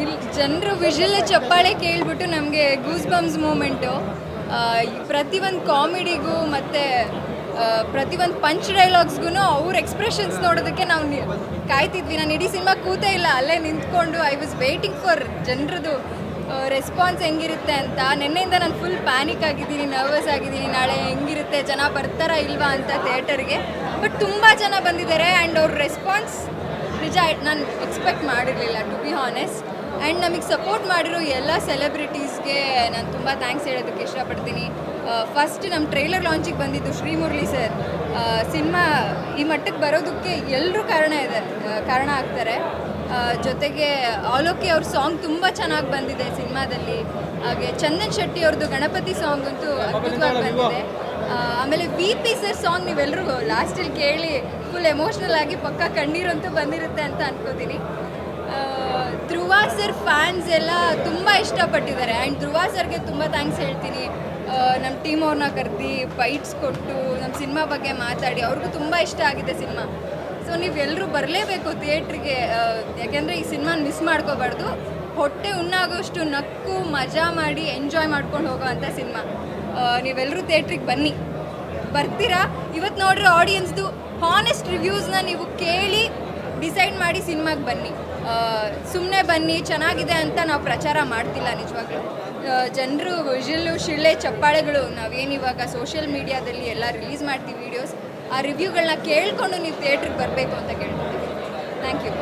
ಇಲ್ಲಿ ಜನರು ವಿಷಲ್ ಚಪ್ಪಾಳೆ ಕೇಳಿಬಿಟ್ಟು ನಮಗೆ ಗೂಸ್ ಬಂಪ್ಸ್ ಮೂಮೆಂಟು. ಪ್ರತಿಯೊಂದು ಕಾಮಿಡಿಗೂ ಮತ್ತು ಪ್ರತಿಯೊಂದು ಪಂಚ್ ಡೈಲಾಗ್ಸ್ಗೂ ಅವ್ರ ಎಕ್ಸ್ಪ್ರೆಷನ್ಸ್ ನೋಡೋದಕ್ಕೆ ನಾವು ಕಾಯ್ತಿದ್ವಿ. ನಾನು ಇಡೀ ಸಿನಿಮಾ ಕೂತೇ ಇಲ್ಲ, ಅಲ್ಲೇ ನಿಂತ್ಕೊಂಡು ಐ ವಾಸ್ ವೇಟಿಂಗ್ ಫಾರ್ ಜನರದು ರೆಸ್ಪಾನ್ಸ್ ಹೆಂಗಿರುತ್ತೆ ಅಂತ. ನಿನ್ನೆಯಿಂದ ನಾನು ಫುಲ್ ಪ್ಯಾನಿಕ್ ಆಗಿದ್ದೀನಿ, ನರ್ವಸ್ ಆಗಿದ್ದೀನಿ, ನಾಳೆ ಹೆಂಗಿರುತ್ತೆ, ಜನ ಬರ್ತಾರಾ ಇಲ್ವಾ ಅಂತ ಥಿಯೇಟರ್ಗೆ. ಬಟ್ ತುಂಬ ಜನ ಬಂದಿದ್ದಾರೆ ಆ್ಯಂಡ್ ಅವ್ರ ರೆಸ್ಪಾನ್ಸ್ ನಿಜ ನಾನು ಎಕ್ಸ್ಪೆಕ್ಟ್ ಮಾಡಿರಲಿಲ್ಲ, ಟು ಬಿ ಹಾನೆಸ್ಟ್. ಆ್ಯಂಡ್ ನಮಗೆ ಸಪೋರ್ಟ್ ಮಾಡಿರೋ ಎಲ್ಲ ಸೆಲೆಬ್ರಿಟೀಸ್ಗೆ ನಾನು ತುಂಬ ಥ್ಯಾಂಕ್ಸ್ ಹೇಳೋದಕ್ಕೆ ಇಷ್ಟಪಡ್ತೀನಿ. ಫಸ್ಟ್ ನಮ್ಮ ಟ್ರೈಲರ್ ಲಾಂಚಿಗೆ ಬಂದಿದ್ದು ಶ್ರೀಮುರಳಿ ಸರ್. ಸಿನಿಮಾ ಈ ಮಟ್ಟಕ್ಕೆ ಬರೋದಕ್ಕೆ ಎಲ್ಲರೂ ಕಾರಣ ಆಗ್ತಾರೆ. ಜೊತೆಗೆ ಆಲೋಕೆ ಅವ್ರ ಸಾಂಗ್ ತುಂಬ ಚೆನ್ನಾಗಿ ಬಂದಿದೆ ಸಿನಿಮಾದಲ್ಲಿ. ಹಾಗೆ ಚಂದನ್ ಶೆಟ್ಟಿ ಅವ್ರದ್ದು ಗಣಪತಿ ಸಾಂಗ್ ಅಂತೂ ಅದ್ಭುತವಾಗಿ ಬಂದಿದೆ. ಆಮೇಲೆ VP ಸರ್ ಸಾಂಗ್ ನೀವೆಲ್ಲರೂ ಲಾಸ್ಟಲ್ಲಿ ಕೇಳಿ ಫುಲ್ ಎಮೋಷ್ನಲ್ ಆಗಿ ಪಕ್ಕ ಕಣ್ಣೀರಂತೂ ಬಂದಿರುತ್ತೆ ಅಂತ ಅನ್ಕೋತೀನಿ. ಧ್ರುವ ಸರ್ ಫ್ಯಾನ್ಸ್ ಎಲ್ಲ ತುಂಬ ಇಷ್ಟಪಟ್ಟಿದ್ದಾರೆ ಆ್ಯಂಡ್ ಧ್ರುವ ಸರ್ಗೆ ತುಂಬ ಥ್ಯಾಂಕ್ಸ್ ಹೇಳ್ತೀನಿ. ನಮ್ಮ ಟೀಮ್ ಅವ್ರನ್ನ ಕರೆದು ಫೈಟ್ಸ್ ಕೊಟ್ಟು ನಮ್ಮ ಸಿನಿಮಾ ಬಗ್ಗೆ ಮಾತಾಡಿ ಅವ್ರಿಗೂ ತುಂಬ ಇಷ್ಟ ಆಗಿದೆ ಸಿನಿಮಾ. ಸೊ ನೀವೆಲ್ಲರೂ ಬರಲೇಬೇಕು ಥಿಯೇಟ್ರಿಗೆ, ಯಾಕೆಂದರೆ ಈ ಸಿನಿಮಾನ ಮಿಸ್ ಮಾಡ್ಕೋಬಾರ್ದು. ಹೊಟ್ಟೆ ಉಣ್ಣಾಗೋಷ್ಟು ನಕ್ಕು ಮಜಾ ಮಾಡಿ ಎಂಜಾಯ್ ಮಾಡ್ಕೊಂಡು ಹೋಗೋ ಅಂಥ ಸಿನಿಮಾ. ನೀವೆಲ್ಲರೂ ಥಿಯೇಟ್ರಿಗೆ ಬನ್ನಿ, ಬರ್ತೀರಾ. ಇವತ್ತು ನೋಡಿರೋ ಆಡಿಯನ್ಸ್ದು ಹಾನೆಸ್ಟ್ ರಿವ್ಯೂಸ್ನ ನೀವು ಕೇಳಿ ಡಿಸೈಡ್ ಮಾಡಿ ಸಿನಿಮಾಗೆ ಬನ್ನಿ. ಸುಮ್ಮನೆ ಬನ್ನಿ ಚೆನ್ನಾಗಿದೆ ಅಂತ ನಾವು ಪ್ರಚಾರ ಮಾಡ್ತಿಲ್ಲ. ನಿಜವಾಗ್ಲೂ ಜನರು ವಿಷಲ್ಲು ಶಿಳ್ಳೆ ಚಪ್ಪಾಳೆಗಳು ನಾವೇನಿವಾಗ ಸೋಷಿಯಲ್ ಮೀಡಿಯಾದಲ್ಲಿ ಎಲ್ಲ ರಿಲೀಸ್ ಮಾಡ್ತೀವಿ ವೀಡಿಯೋಸ್, ಆ ರಿವ್ಯೂಗಳನ್ನ ಕೇಳಿಕೊಂಡು ನೀವು ಥಿಯೇಟ್ರಿಗೆ ಬರಬೇಕು ಅಂತ ಕೇಳ್ಕೊತೀವಿ. Thank you.